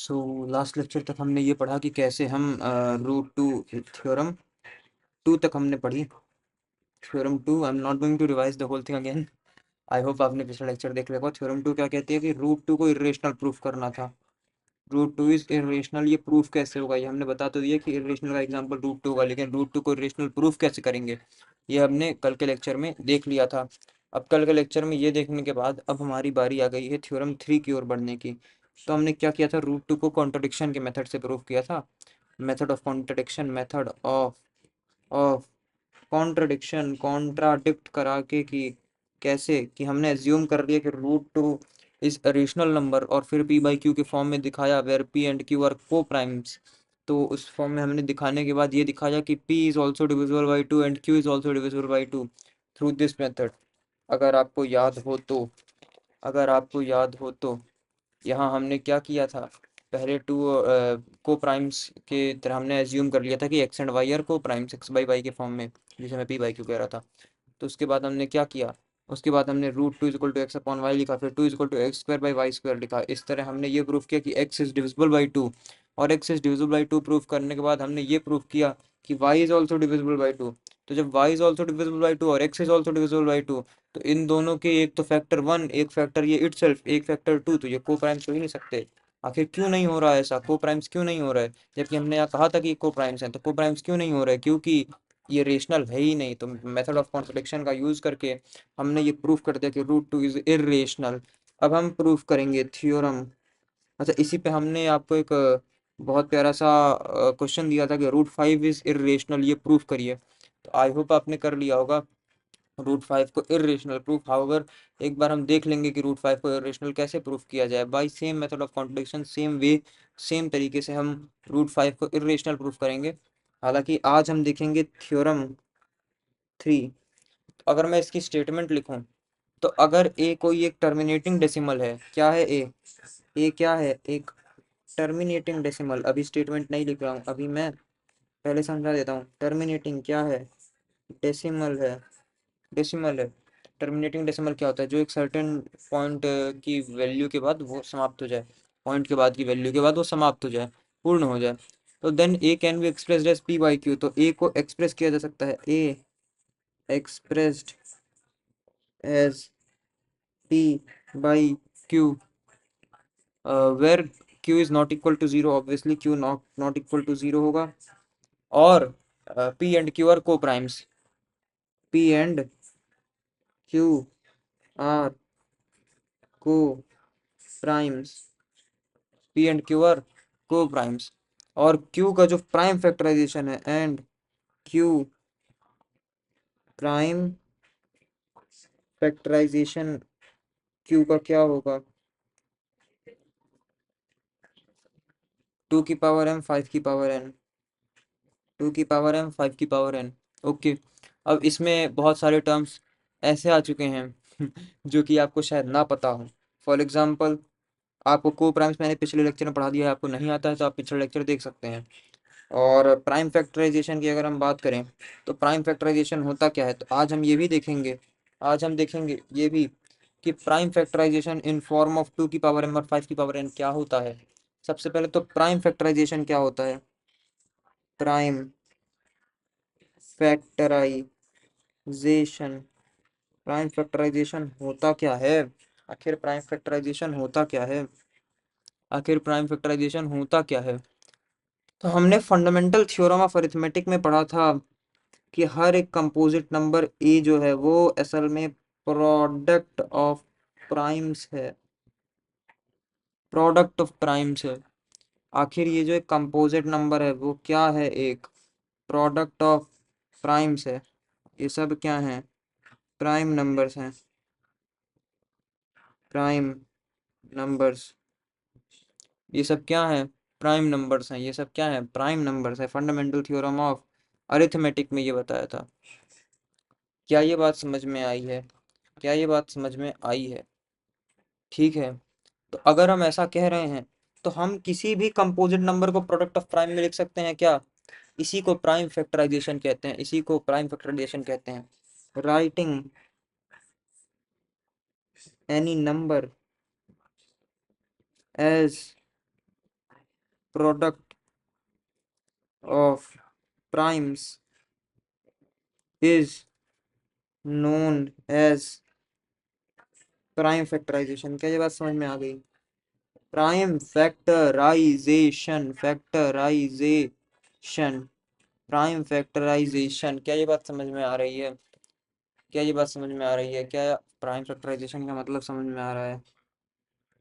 So last lecture तक हमने ये पढ़ा कि कैसे हम रूट टू थ्योरम टू तक हमने पढ़ी। Theorem two, I am not going to revise the whole thing again. I hope आपने पिछला लेक्चर देख लिया होगा। थ्योरम टू क्या कहती है कि रूट टू को इरेशनल प्रूफ करना था। रूट टू इज इरेशनल, ये प्रूफ कैसे होगा? ये हमने बता तो दिया कि इरेशनल का एग्जांपल रूट टू होगा, लेकिन रूट टू को इरेशनल प्रूफ कैसे करेंगे ये हमने कल के लेक्चर में देख लिया था। अब कल के लेक्चर में ये देखने के बाद अब हमारी बारी आ गई है थ्योरम थ्री की ओर बढ़ने की। तो हमने क्या किया था? रूट टू को कॉन्ट्रडिक्शन के मेथड से प्रूफ किया था। Method of contradiction, method of contradiction, contradict करा के कि कैसे कि हमने एज्यूम कर लिया कि root two is a rational number और फिर पी बाई क्यू के फॉर्म में दिखाया where P and Q are coprimes. तो उस फॉर्म में हमने दिखाने के बाद ये दिखाया कि P is also divisible by to and Q is also divisible by to through this method. अगर आपको याद हो तो अगर आपको याद हो तो यहाँ हमने क्या किया था? पहले टू को प्राइम्स के तरह हमने एज्यूम कर लिया था कि एक्स एंड वाई आर को प्राइम्स एक्स बाई वाई के फॉर्म में, जिसे मैं पी बाई क्यू कह रहा था। तो उसके बाद हमने क्या किया? उसके बाद हमने root two is equal to X upon Y लिखा, फिर two is equal to X square by Y square लिखा। इस तरह हमने ये प्रूफ किया कि X is divisible by two, और X is divisible by two proof करने के बाद हमने ये प्रूफ किया कि Y is also divisible by two. तो जब Y is also divisible by two और X is also divisible by two, तो इन दोनों के एक तो फैक्टर वन, एक फैक्टर ये इटसेल्फ, एक फैक्टर टू, तो ये को प्राइम्स हो ही नहीं सकते। आखिर क्यों नहीं हो रहा है ऐसा? को प्राइम्स क्यों नहीं हो रहा है? जबकि हमने यहाँ कहा था कि को प्राइम्स हैं, तो को प्राइम्स क्यों नहीं हो रहा है? क्योंकि ये रेशनल है ही नहीं। तो मेथड ऑफ कॉन्ट्रडिक्शन का यूज करके हमने ये प्रूफ कर दिया कि रूट टू इज इरेशनल। अब हम प्रूफ करेंगे थ्योरम। अच्छा, इसी पे हमने आपको एक बहुत प्यारा सा क्वेश्चन दिया था कि रूट फाइव इज इरेशनल, ये प्रूफ करिए। तो आई होप आपने कर लिया होगा रूट फाइव को इरेशनल प्रूफ। हाउएवर एक बार हम देख लेंगे कि रूट फाइव को इरेशनल कैसे प्रूफ किया जाए। By same method of contradiction, same way, same तरीके से हम रूट फाइव को इरेशनल प्रूफ करेंगे। हालांकि आज हम देखेंगे थ्योरम थ्री। अगर मैं इसकी स्टेटमेंट लिखूं, तो अगर ए कोई एक टर्मिनेटिंग डेसिमल है, क्या है ए? ए क्या है? एक टर्मिनेटिंग डेसिमल। अभी स्टेटमेंट नहीं लिख रहा हूँ, अभी मैं पहले समझा देता हूँ। टर्मिनेटिंग क्या है? डेसिमल है। डेसिमल है। टर्मिनेटिंग डेसिमल क्या होता है? जो एक सर्टेन पॉइंट की वैल्यू के बाद वो समाप्त हो जाए, पॉइंट के बाद की वैल्यू के बाद वो समाप्त हो जाए, पूर्ण हो जाए। तो then A can be expressed as P by Q. तो ए को एक्सप्रेस किया जा सकता है, A expressed as P by Q, where Q is not equal to zero. Obviously Q not equal to zero होगा। और P and Q are coprimes, P and Q are coprimes, P and Q are coprimes. और Q का जो prime factorization है, and Q prime factorisation, Q का क्या होगा? To की पावर एम, फाइव की पावर एन, टू की पावर एम, फाइव की पावर एन। ओके। अब इसमें बहुत सारे टर्म्स ऐसे आ चुके हैं जो कि आपको शायद ना पता हो। फॉर एग्जाम्पल, आपको को प्राइम्स मैंने पिछले लेक्चर में पढ़ा दिया है, आपको नहीं आता है तो आप पिछले लेक्चर देख सकते हैं। और प्राइम फैक्टराइजेशन की अगर हम बात करें, तो प्राइम फैक्टराइजेशन होता क्या है? तो आज हम ये भी देखेंगे, आज हम देखेंगे ये भी कि prime factorization in form of two की पावर एम और फाइव की पावर एन क्या होता है। सबसे पहले तो प्राइम फैक्टराइजेशन क्या होता है? प्राइम फैक्टराइजेशन, प्राइम फैक्टराइजेशन होता क्या है? आखिर प्राइम फैक्टराइजेशन होता क्या है? आखिर प्राइम फैक्टराइजेशन होता क्या है? तो हमने फंडामेंटल थ्योरम ऑफ अरिथमेटिक में पढ़ा था कि हर एक कंपोजिट नंबर ए जो है वो असल में प्रोडक्ट ऑफ प्राइम्स है, प्रोडक्ट ऑफ प्राइम्स है। आखिर ये जो एक कंपोजिट नंबर है वो क्या है? एक प्रोडक्ट ऑफ प्राइम्स है। ये सब क्या हैं? प्राइम नंबर्स हैं, प्राइम नंबर्स। ये सब क्या है? प्राइम नंबर्स हैं। ये सब क्या है? प्राइम नंबर्स है। फंडामेंटल थ्योरम ऑफ अरिथमेटिक में ये बताया था। क्या ये बात समझ में आई है? क्या ये बात समझ में आई है? ठीक है। तो अगर हम ऐसा कह रहे हैं, तो हम किसी भी कंपोजिट नंबर को प्रोडक्ट ऑफ प्राइम में लिख सकते हैं क्या? इसी को प्राइम फैक्टराइजेशन कहते हैं, इसी को प्राइम फैक्टराइजेशन कहते हैं। Writing any number as product of primes is known as prime factorization. क्या ये बात समझ में आ गई? Prime factorization, factorization, prime factorization. क्या ये बात समझ में आ रही है? क्या ये बात समझ में आ रही है? क्या प्राइम फैक्टराइजेशन का मतलब समझ में आ रहा है?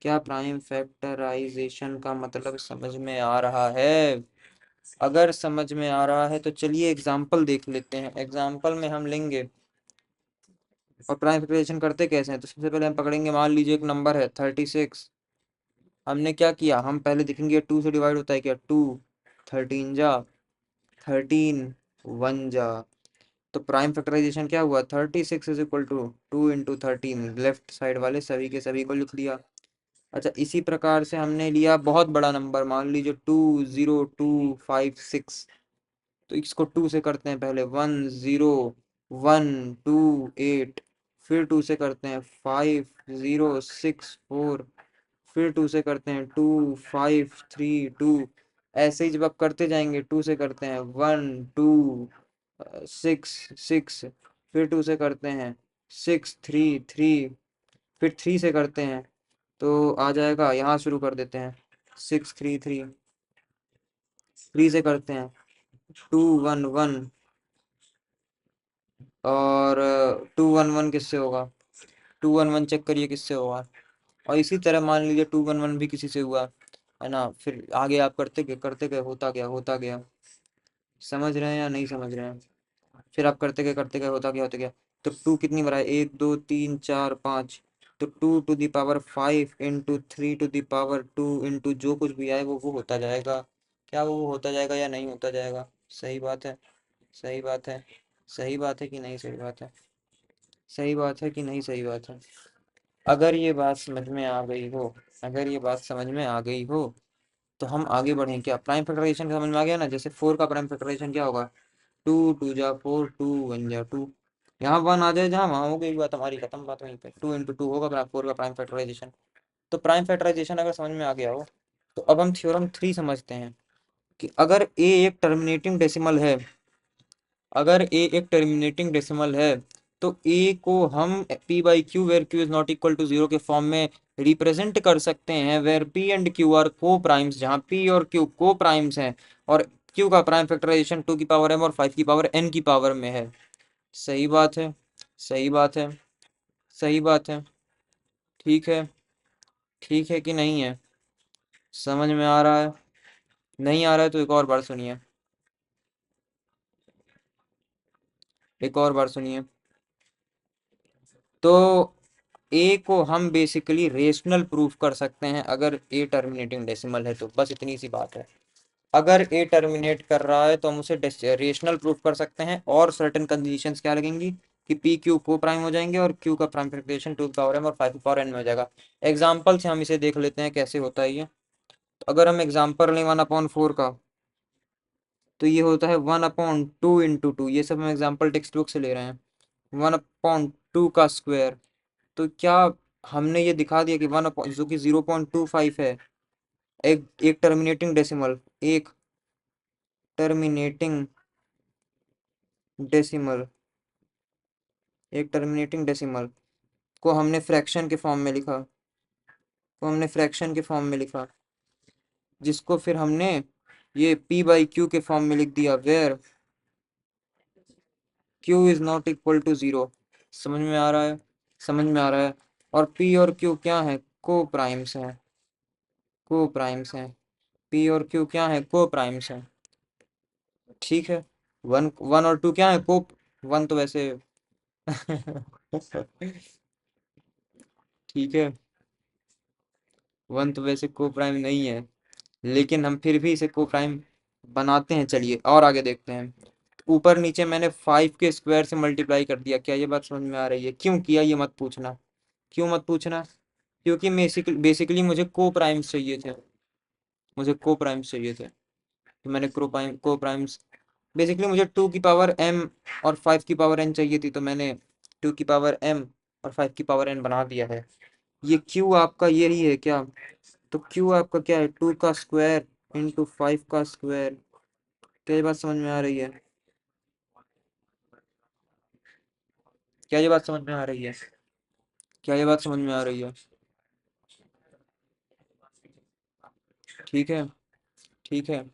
क्या प्राइम फैक्टराइजेशन का मतलब समझ में आ रहा है? अगर समझ में आ रहा है तो चलिए एग्जाम्पल देख लेते हैं। एग्जाम्पल में हम लेंगे और प्राइम फैक्टराइजेशन करते कैसे हैं। तो सबसे पहले हम पकड़ेंगे, मान लीजिए एक नंबर है 36। हमने क्या किया, हम पहले देखेंगे 2 से डिवाइड होता है क्या। 2 13 जा 13 1 जा। तो प्राइम फैक्टराइजेशन क्या हुआ, 36 is equal to 2 into 13। Left side वाले सभी के सभी को लिख दिया। अच्छा, इसी प्रकार से हमने लिया बहुत बड़ा नंबर, मान लीजिए 20256। तो इसको 2 से करते हैं पहले, 10128। फिर 2 से करते हैं 5064। फिर 2 से करते हैं 2532। ऐसे ही जब आप करते जाएंगे, 2 से करते हैं 1266। फिर 2 से करते हैं 633। फिर 3 से करते हैं तो आ जाएगा, यहाँ शुरू कर देते हैं 633। 3 से करते हैं 211। और 211 किससे होगा, 211 चेक करिए किससे होगा। और इसी तरह मान लीजिए 211 भी किसी से हुआ, है ना। फिर आगे आप करते गए होता गया। समझ रहे हैं या नहीं समझ रहे हैं? फिर आप करते गए होता गया। तो 2 कितनी बार है, 1 2 3 4 5। तो 2 to the power 5 into 3 to the power 2 into जो कुछ भी आए वो होता जाएगा। क्या वो होता जाएगा या नहीं होता जाएगा? सही बात है, सही बात है, सही बात है कि नहीं सही बात है? सही बात है कि नहीं सही बात है? अगर ये बात समझ में आ गई हो, अगर ये बात समझ में आ गई हो तो हम आगे बढ़ें। क्या प्राइम फैक्टराइजेशन समझ में आ गया ना? जैसे 4 का प्राइम फैक्टराइजेशन क्या होगा, 2 2 जा 4, 2 1 जा 2। यहाँ 1 आ जाए जहाँ, वहाँ हो गई बात हमारी खत्म, बात वहीं पे 2 into 2 होगा 4 का प्राइम फैक्टराइजेशन। तो प्राइम फैक्टराइजेशन अगर समझ में आ गया हो तो अब हम थ्योरम 3 समझते हैं कि अगर ए एक टर्मिनेटिंग डेसिमल है, अगर ए एक टर्मिनेटिंग डेसिमल है तो ए को हम p/q where q is not equal to 0 के फॉर्म में रिप्रेजेंट कर सकते हैं, where p and q are coprimes, जहाँ p और q को प्राइम्स हैं और q का प्राइम फैक्टराइजेशन 2 की पावर m और 5 की पावर n की पावर में है। सही बात है, सही बात है, सही बात है। ठीक है, ठीक है कि नहीं है? समझ में आ रहा है? नहीं आ रहा है तो एक और बार सुनिए, एक और बार सुनिए। तो ए को हम बेसिकली रेशनल प्रूफ कर सकते हैं अगर ए टर्मिनेटिंग डेसिमल है तो, बस इतनी सी बात है। अगर ए टर्मिनेट कर रहा है तो हम उसे रेशनल प्रूफ कर सकते हैं और सर्टेन कंडीशंस क्या लगेंगी कि पी क्यू को प्राइम हो जाएंगे और क्यू का प्राइम फैक्टराइजेशन 2 पावर m और 5 पावर n में हो जाएगा। एग्जाम्पल से हम इसे देख लेते हैं कैसे होता है ये। तो अगर हम एग्जाम्पल लें 1/4 का, तो ये होता है 1/2 into 2। ये सब हम एग्जाम्पल टेक्स्ट बुक से ले रहे हैं। 1/2 का स्क्वायर। तो क्या हमने ये दिखा दिया कि जो कि 0.25 है, एक एक टर्मिनेटिंग डेसिमल, एक टर्मिनेटिंग डेसिमल, एक टर्मिनेटिंग डेसिमल को हमने फ्रैक्शन के फॉर्म में लिखा, को हमने फ्रैक्शन के फॉर्म में लिखा, जिसको फिर हमने ये p/q के फॉर्म में लिख दिया, where q is not equal to 0। समझ में आ रहा है? समझ में आ रहा है? और p और q क्या है, को प्राइम्स हैं, को प्राइम्स हैं। p और q क्या है, को प्राइम्स हैं। ठीक है। वन वन और टू क्या है, को, वन तो वैसे ठीक है, वन तो वैसे को प्राइम नहीं है, लेकिन हम फिर भी इसे को प्राइम बनाते हैं। चलिए और आगे देखते हैं। ऊपर नीचे मैंने 5 के स्क्वायर से मल्टीप्लाई कर दिया। क्या ये बात समझ में आ रही है? क्यों किया ये मत पूछना, क्यों मत पूछना, क्योंकि बेसिकली मुझे को प्राइम्स चाहिए थे, मुझे को प्राइम्स चाहिए थे। तो मैंने को प्राइम्स, बेसिकली मुझे 2 की पावर m और 5 की पावर n चाहिए थी, तो मैंने 2 की पावर m और 5 की पावर n बना दिया है। ये q आपका यही है क्या? तो q आपका क्या है, 2 का स्क्वायर इंटू 5 का स्क्वायर। क्या ये बात समझ में आ रही है? क्या ये बात समझ में आ रही है? क्या ये बात समझ में आ रही है? ठीक है, ठीक है,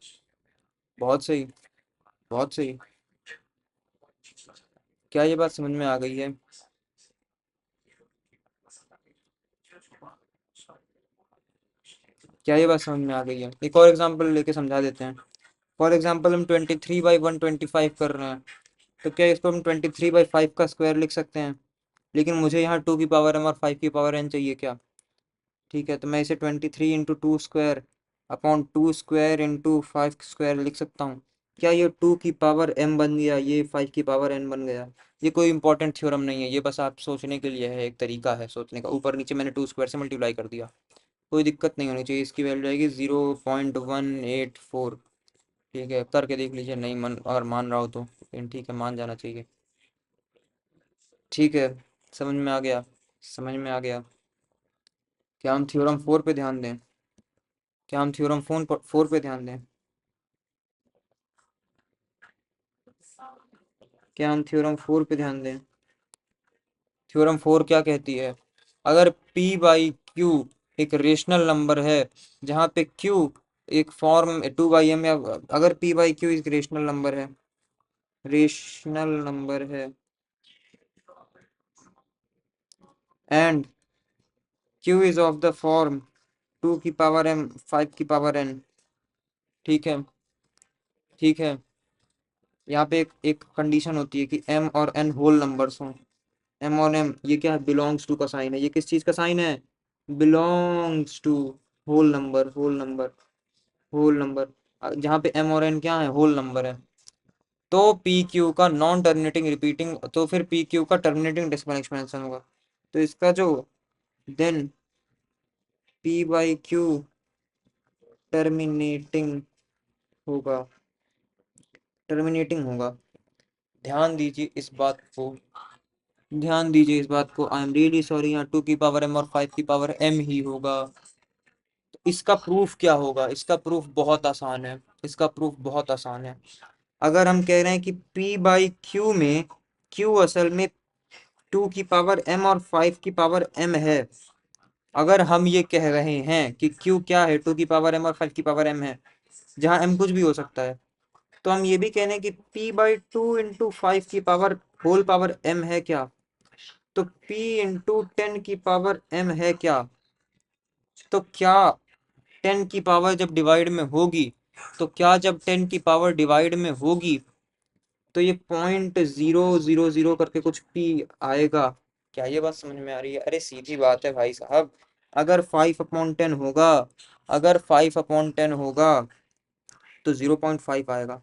बहुत सही, बहुत सही। क्या ये बात समझ में आ गई है? क्या ये बात समझ में आ गई है? एक और एग्जांपल लेके समझा देते हैं। फॉर एग्जांपल हम 23/125 कर रहे हैं, तो क्या इसको हम 23/5 का स्क्वायर लिख सकते हैं? लेकिन मुझे यहाँ 2 की पावर m और 5 की पावर n चाहिए क्या? ठीक है, तो मैं इसे 23 × 2 स्क्वायर अपॉन 2 स्क्वायर × 5 स्क्वायर लिख सकता हूँ। क्या ये 2 की पावर m बन गया, ये 5 की पावर n बन गया? ये कोई इंपॉर्टेंट थ्योरम नहीं है, ये बस आप सोचने के लिए है, एक तरीका है सोचने का। ऊपर नीचे मैंने 2 स्क्वायर से मल्टीप्लाई कर दिया, कोई दिक्कत नहीं होनी चाहिए। इसकी वैल्यू आएगी 0.184। ठीक है, करके देख लीजिए, नहीं मन अगर मान रहा हो तो, लेकिन ठीक है, मान जाना चाहिए। ठीक है, समझ में आ गया, समझ में आ गया। क्या हम थ्योरम 4 पे ध्यान दें? क्या हम थ्योरम 4 पे ध्यान दें? क्या हम थ्योरम 4 पे ध्यान दें? थ्योरम 4 क्या कहती है? अगर p/q एक रेशनल नंबर है, जहाँ पे q एक फॉर्म 2/m, या अगर p/q एक रेशनल नंबर है, रेशनल नंबर है, and q is of the form 2 की पावर m 5 की पावर n। ठीक है, ठीक है, यहाँ पे एक कंडीशन होती है कि m और n होल नंबर्स हों। m और m ये क्या है? बिलोंग्स टू का साइन है। ये किस चीज का साइन है? Belongs to whole number, whole number, whole number. जहाँ पे m और n क्या है? होल नंबर है। तो पी क्यू का नॉन टर्मिनेटिंग रिपीटिंग, तो फिर पी क्यू का टर्मिनेटिंग डेसिमल एक्सपेंशन होगा। तो इसका जो देन p/q टर्मिनेटिंग होगा, टर्मिनेटिंग होगा। ध्यान दीजिए इस बात को, ध्यान दीजिए इस बात को। आई एम रियली सॉरी, यहाँ 2 की पावर m और 5 की पावर m ही होगा। तो इसका प्रूफ क्या होगा? इसका प्रूफ बहुत आसान है, इसका प्रूफ बहुत आसान है। अगर हम कह रहे हैं कि p/q में q असल में 2 की पावर m और 5 की पावर m है, अगर हम ये कह रहे हैं कि q क्या है? 2 की पावर m और 5 की पावर m है, जहाँ m कुछ भी हो सकता है, तो हम ये भी कह रहे हैं कि p/2 इंटू 5 की पावर होल पावर m है क्या? तो p इंटू 10 की पावर m है क्या? तो क्या 10 की पावर जब डिवाइड में होगी, तो क्या जब 10 की पावर डिवाइड में होगी, तो ये 0.000 करके कुछ p आएगा? क्या ये बात समझ में आ रही है? अरे सीधी बात है भाई साहब। अगर 5/10 होगा, अगर 5/10 होगा तो 0.5 आएगा।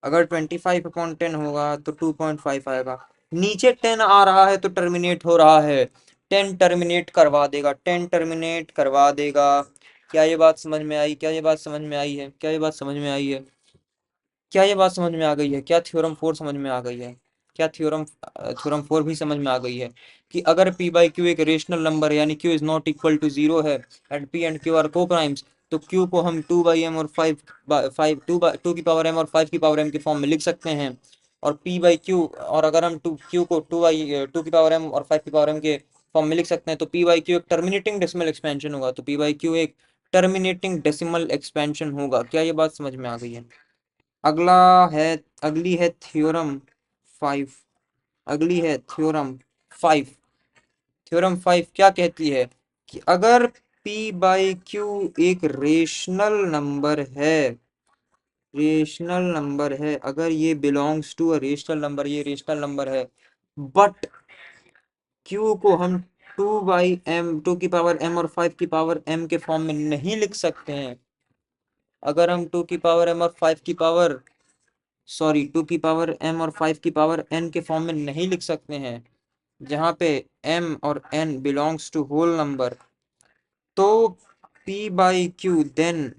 अगर 25/10 होगा तो 2.5 आएगा। नीचे 10 आ रहा है तो टर्मिनेट हो रहा है, 10 टर्मिनेट करवा देगा, 10 टर्मिनेट करवा देगा। क्या ये बात समझ में आई? क्या ये बात समझ में आई है? क्या ये बात समझ में आई है? क्या ये बात समझ में आ गई है? क्या थ्योरम 4 समझ में आ गई है? क्या थ्योरम 4 भी समझ में आ गई है कि अगर p/q एक रेशनल नंबर है, यानी q is not equal to 0 है, and p and q are coprimes, तो q को हम 2/m और 5 की पावर m और 5 की पावर m के फॉर्म में लिख सकते हैं। और p/q, और अगर हम q को 2 की पावर m और 5 की पावर m के फॉर्म में लिख सकते हैं, तो p/q एक टर्मिनेटिंग डेसिमल एक्सपेंशन होगा। तो p/q एक टर्मिनेटिंग डेसिमल एक्सपेंशन होगा। क्या ये बात समझ में आ गई है? अगला है, अगली है थ्योरम 5। अगली है थ्योरम 5। थ्योरम 5 क्या कहती है कि अगर p/q एक रेशनल नंबर है, रेशनल नंबर है, अगर ये belongs to a rational number, ये रेशनल नंबर है, बट q को हम 2 की पावर m और 5 की पावर m के फॉर्म में नहीं लिख सकते हैं। अगर हम 2 की पावर m और 5 की पावर, सॉरी, 2 की पावर m और 5 की पावर n के फॉर्म में नहीं लिख सकते हैं, जहाँ पे m और n belongs to whole number, तो p/q देन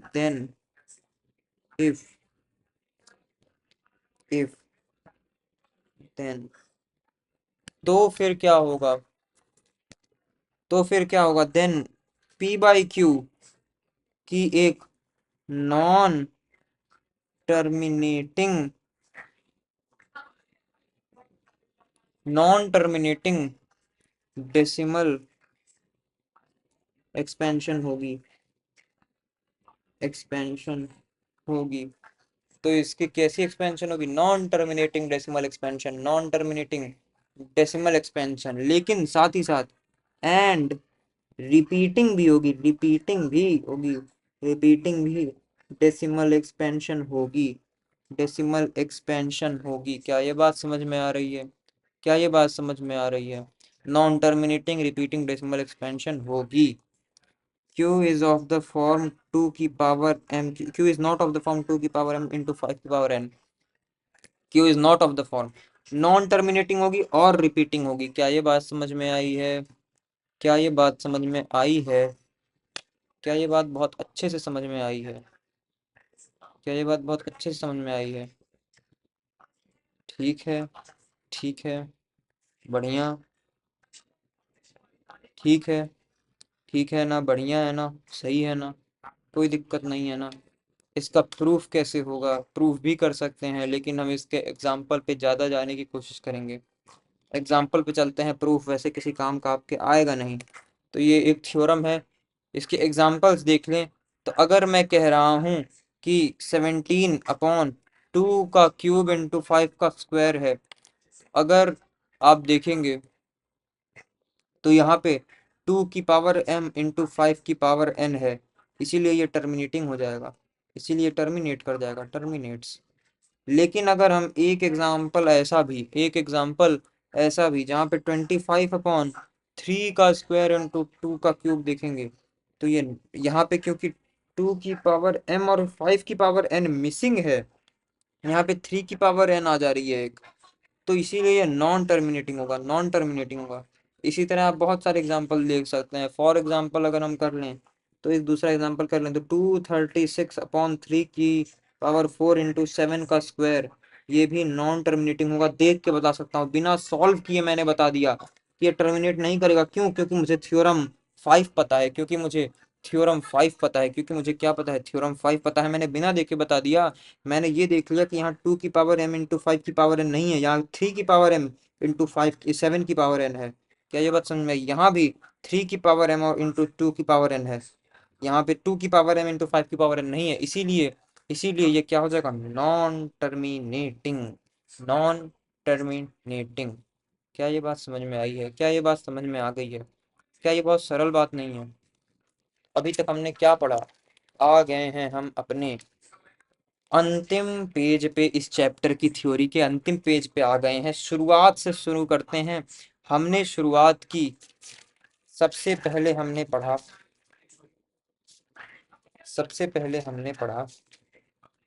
इफ देन, तो फिर क्या होगा? तो फिर क्या होगा? देन p/q की एक नॉन टर्मिनेटिंग डेसिमल एक्सपेंशन होगी। तो इसकी कैसी एक्सपेंशन होगी? नॉन टर्मिनेटिंग डेसिमल एक्सपेंशन, लेकिन साथ ही साथ एंड रिपीटिंग भी डेसिमल एक्सपेंशन होगी। क्या ये बात समझ में आ रही है? क्या ये बात समझ में आ रही है? Non terminating repeating decimal expansion होगी। q is of the form 2 की power m, q is not of the form 2 की पावर m into 5 की power n। q is not of the form, non terminating होगी और repeating होगी। क्या ये बात समझ में आई है? क्या ये बात समझ में आई है? क्या ये बात बहुत अच्छे से समझ में आई है? क्या ये बात बहुत अच्छे से समझ में आई है? ठीक है, ठीक है, बढ़िया, ठीक है, ठीक है ना, बढ़िया है ना, सही है ना, कोई दिक्कत नहीं है ना। इसका प्रूफ कैसे होगा? प्रूफ भी कर सकते हैं, लेकिन हम इसके एग्जाम्पल पे ज़्यादा जाने की कोशिश करेंगे। एग्जाम्पल पे चलते हैं, प्रूफ वैसे किसी काम का आपके आएगा नहीं। तो ये एक थ्योरम है, इसके एग्जाम्पल्स देख लें। तो अगर मैं कह रहा हूँ कि 17/2 का क्यूब इंटू 5 का स्क्वायर है, अगर आप देखेंगे तो यहाँ पे 2 की पावर m इंटू 5 की पावर n है, इसीलिए ये टर्मिनेटिंग हो जाएगा, इसीलिए टर्मिनेट कर जाएगा, टर्मिनेट्स। लेकिन अगर हम एक एग्जाम्पल ऐसा भी जहाँ पे 25/3 का स्क्वायर इंटू 2 का क्यूब देखेंगे, तो ये यहाँ पे क्योंकि 2 की पावर m और 5 की पावर n मिसिंग है, यहाँ पे 3 की पावर n आ जा रही है एक, तो इसीलिए ये नॉन टर्मिनेटिंग होगा, नॉन टर्मिनेटिंग होगा। इसी तरह आप बहुत सारे एग्जांपल देख सकते हैं। फॉर एग्जांपल अगर हम कर लें, तो एक दूसरा एग्जांपल कर लें, तो 236/3 की पावर 4 इंटू 7 का स्क्वायर, ये भी नॉन टर्मिनेटिंग होगा। देख के बता सकता हूँ, बिना सॉल्व किए मैंने बता दिया कि ये टर्मिनेट नहीं करेगा। क्यों? क्योंकि मुझे थ्योरम 5 पता है, क्योंकि मुझे क्या पता है? थ्योरम 5 पता है। मैंने बिना देखे बता दिया। मैंने ये देख लिया कि यहाँ 2 की पावर m इंटू 5 की पावर n नहीं है, यहाँ 3 की पावर m इंटू 7 की पावर n है। क्या ये बात समझ में आई? यहाँ भी 3 की पावर m और इंटू 2 की पावर n है, यहाँ पे 2 की पावर m इंटू 5 की पावर n नहीं है, इसीलिए इसीलिए ये क्या हो जाएगा? Non terminating. क्या ये बात समझ में आई है? क्या ये बात समझ में आ गई है? क्या ये बहुत सरल बात नहीं है? अभी तक हमने क्या पढ़ा? आ गए हैं हम अपने अंतिम पेज पे, इस चैप्टर की थ्योरी के अंतिम पेज पे आ गए हैं। शुरुआत से शुरू करते हैं। हमने शुरुआत की, सबसे पहले हमने पढ़ा सबसे पहले हमने पढ़ा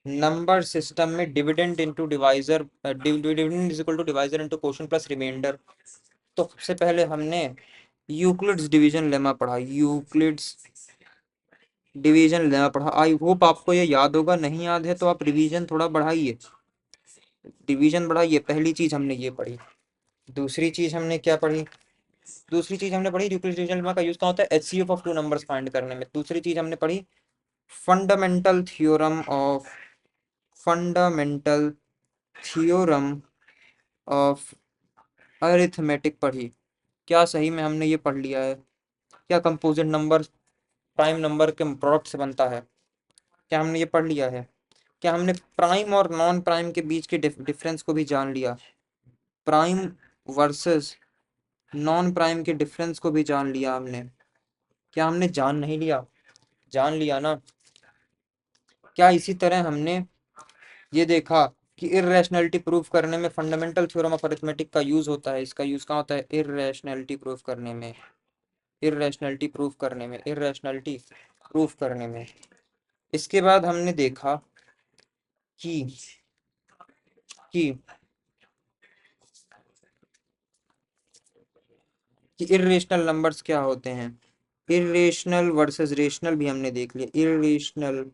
नंबर सिस्टम में dividend into divisor, dividend is equal to divisor into quotient plus remainder. तो सबसे पहले हमने यूक्लिड्स डिवीजन लेमा पढ़ा, यूक्लिड्स डिवीजन लेमा पढ़ा। आई होप आपको ये याद होगा, नहीं याद है तो आप रिवीजन थोड़ा बढ़ाइए, डिवीजन बढ़ाइए। पहली चीज हमने ये पढ़ी। दूसरी चीज हमने क्या पढ़ी? दूसरी चीज हमने पढ़ी यूक्लिड्स डिवीजन लेमा का यूज कहाँ होता है? HCF of two numbers find करने में। दूसरी चीज हमने पढ़ी fundamental theorem of fundamental theorem of arithmetic पढ़ी। क्या सही में हमने ये पढ़ लिया है? क्या कंपोजिट नंबर प्राइम नंबर के प्रोडक्ट से बनता है? क्या हमने ये पढ़ लिया है? क्या हमने प्राइम और नॉन प्राइम के बीच के डिफरेंस को भी जान लिया? प्राइम वर्सेस नॉन प्राइम के डिफरेंस को भी जान लिया हमने? क्या हमने जान नहीं लिया? जान लिया ना। क्या इसी तरह हमने ये देखा कि इर्रेशनैलिटी प्रूफ करने में फंडामेंटल थ्योरम ऑफ अरिथमेटिक का यूज होता है? इसका यूज कहाँ होता है? इर्रेशनैलिटी प्रूफ करने में, इर्रेशनैलिटी प्रूफ करने में। इसके बाद हमने देखा कि कि कि इर्रेशनल नंबर्स क्या होते हैं। इर्रेशनल वर्सेस रेशनल भी हमने देख लिया। Irrational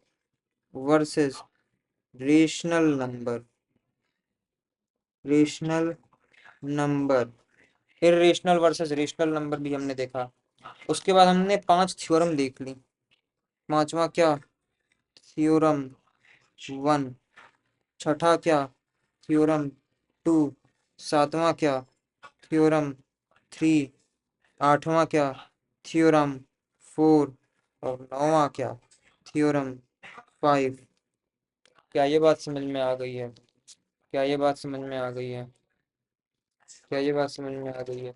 versus rational rational number irrational versus rational number भी हमने देखा। उसके बाद हमने 5 थ्योरम देख ली। पांचवा क्या? थ्योरम 1। छठा क्या, थ्योरम 2। सातवां क्या, थ्योरम 3। आठवां क्या, थ्योरम 4। और नौवां क्या, थ्योरम 5। क्या ये बात समझ में आ गई है? क्या ये बात समझ में आ गई है? क्या ये बात समझ में आ गई है?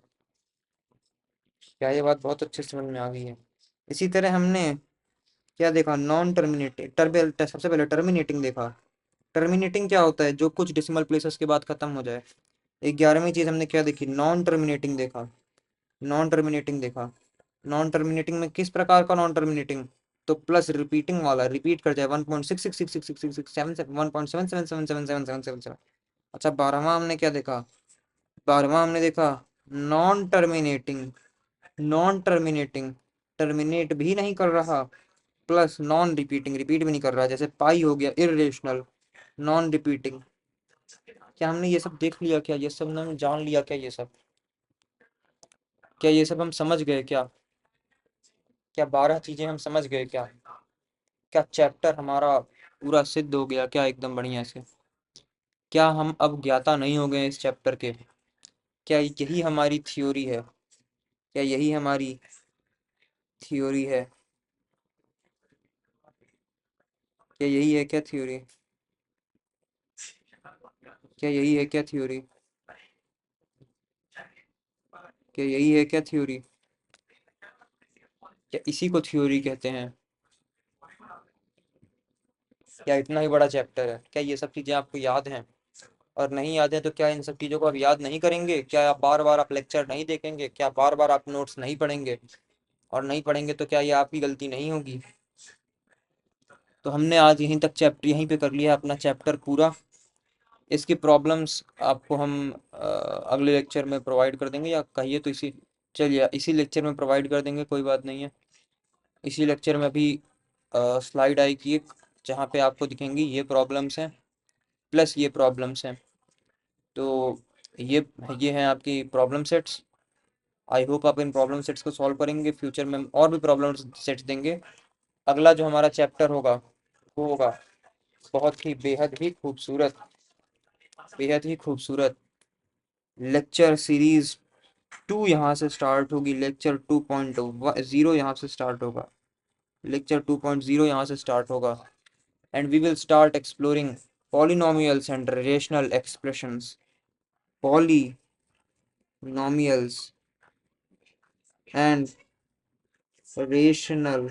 क्या ये बात बहुत अच्छे से समझ में आ गई है? इसी तरह हमने क्या देखा, नॉन टर्मिनेटिंग सबसे पहले टर्मिनेटिंग देखा। टर्मिनेटिंग क्या होता है, जो कुछ डेसिमल प्लेसेस के बाद खत्म हो जाए। 11वीं चीज हमने क्या देखी, नॉन टर्मिनेटिंग देखा। नॉन टर्मिनेटिंग देखा। नॉन टर्मिनेटिंग में किस प्रकार का नॉन टर्मिनेटिंग, तो प्लस रिपीटिंग वाला, रिपीट कर जाए 1.66666667 अच्छा 12वां हमने क्या देखा, 12वां हमने देखा non terminating. Non terminating, terminate भी नहीं कर रहा, प्लस नॉन रिपीटिंग, रिपीट भी नहीं कर रहा, जैसे पाई हो गया इरेशनल, नॉन रिपीटिंग। क्या हमने ये सब देख लिया? क्या ये सब हमने जान लिया? क्या ये सब, क्या ये सब हम समझ गए? क्या क्या 12 चीजें हम समझ गए? क्या क्या चैप्टर हमारा पूरा सिद्ध हो गया क्या, एकदम बढ़िया से? क्या हम अब ज्ञाता नहीं हो गए इस चैप्टर के? क्या यही हमारी थ्योरी है? क्या यही हमारी थ्योरी है? क्या यही है क्या थ्योरी? क्या यही है क्या थ्योरी? क्या यही है क्या थ्योरी? क्या इसी को थ्योरी कहते हैं? क्या इतना ही बड़ा चैप्टर है? क्या ये सब चीजें आपको याद हैं? और नहीं याद है तो क्या इन सब चीजों को आप याद नहीं करेंगे? क्या आप बार बार आप लेक्चर नहीं देखेंगे? क्या बार बार आप नोट्स नहीं पढ़ेंगे? और नहीं पढ़ेंगे तो क्या ये आपकी गलती नहीं होगी? तो हमने आज यहीं तक चैप्टर यहीं पे कर लिया अपना चैप्टर पूरा। इसकी प्रॉब्लम्स आपको हम अगले लेक्चर में प्रोवाइड कर देंगे, या कहिए तो इसी, चलिए इसी लेक्चर में प्रोवाइड कर देंगे, कोई बात नहीं है। इसी लेक्चर में अभी स्लाइड आएगी एक, जहाँ पे आपको दिखेंगी ये प्रॉब्लम्स हैं प्लस ये प्रॉब्लम्स हैं। तो ये ये हैं आपकी प्रॉब्लम सेट्स। आई होप आप इन प्रॉब्लम सेट्स को सॉल्व करेंगे, फ्यूचर में और भी प्रॉब्लम सेट्स देंगे। अगला जो हमारा चैप्टर होगा वो होगा बहुत ही बेहद ही खूबसूरत लेक्चर सीरीज 2 यहाँ से स्टार्ट होगी। लेक्चर 2.0 यहाँ से स्टार्ट होगा। लेक्चर 2.0 यहाँ से स्टार्ट होगा, and we will start exploring polynomials and rational expressions. Polynomials and rational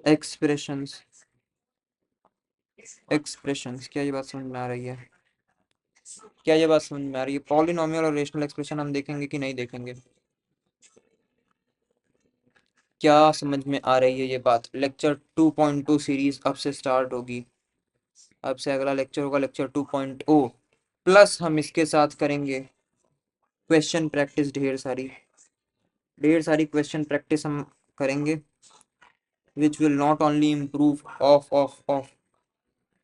expressions. क्या ये बात समझ में आ रही है? क्या ये बात समझ में आ रही है? पॉलिनोमियल और रेशनल एक्सप्रेशन हम देखेंगे कि नहीं देखेंगे? क्या समझ में आ रही है ये बात? लेक्चर 2.2 सीरीज अब से स्टार्ट होगी। अब से अगला लेक्चर होगा लेक्चर 2.0, प्लस हम इसके साथ करेंगे क्वेश्चन प्रैक्टिस। ढेर सारी क्वेश्चन प्रैक्टिस हम करेंगे, which will not only improve of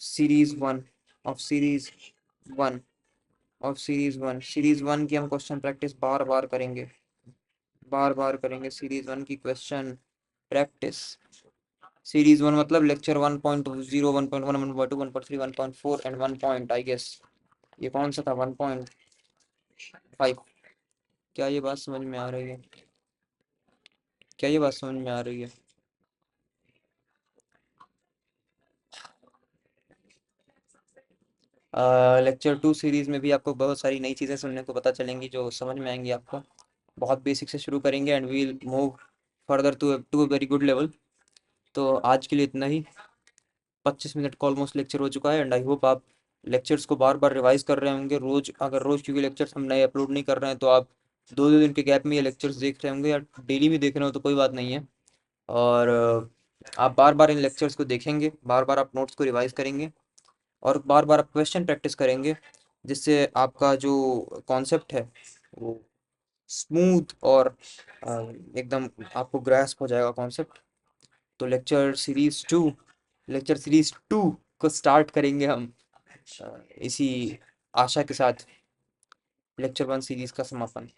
series one of series one series one की हम क्वेश्चन प्रैक्टिस बार बार करेंगे। सीरीज वन की क्वेश्चन प्रैक्टिस। सीरीज वन मतलब lecture 1.0, 1.1, 1.2, 1.3, 1.4 and 1 point, I guess ये कौन सा था, 1.5। क्या ये बात समझ में आ रही है? क्या ये बात समझ में आ रही है? लेक्चर 2 सीरीज में भी आपको बहुत सारी नई चीज़ें सुनने को पता चलेंगी जो समझ में आएंगी आपको। बहुत बेसिक से शुरू करेंगे and we will move further to a very good level. तो आज के लिए इतना ही। 25 मिनट का ऑलमोस्ट लेक्चर हो चुका है, एंड आई होप आप लेक्चर्स को बार बार रिवाइज कर रहे होंगे रोज। अगर रोज क्योंकि लेक्चर्स हम नए अपलोड नहीं कर रहे हैं तो आप दो दो दिन के गैप में ये लेक्चर्स देख रहे होंगे, या डेली भी देख रहे हो तो कोई बात नहीं है। और आप बार बार इन लेक्चर्स को देखेंगे, बार बार आप नोट्स को रिवाइज करेंगे, और बार बार आप क्वेश्चन प्रैक्टिस करेंगे, जिससे आपका जो कॉन्सेप्ट है वो स्मूथ और एकदम आपको ग्रैस्प हो जाएगा कॉन्सेप्ट। तो लेक्चर सीरीज टू को स्टार्ट करेंगे हम इसी आशा के साथ लेक्चर 1 सीरीज का समापन।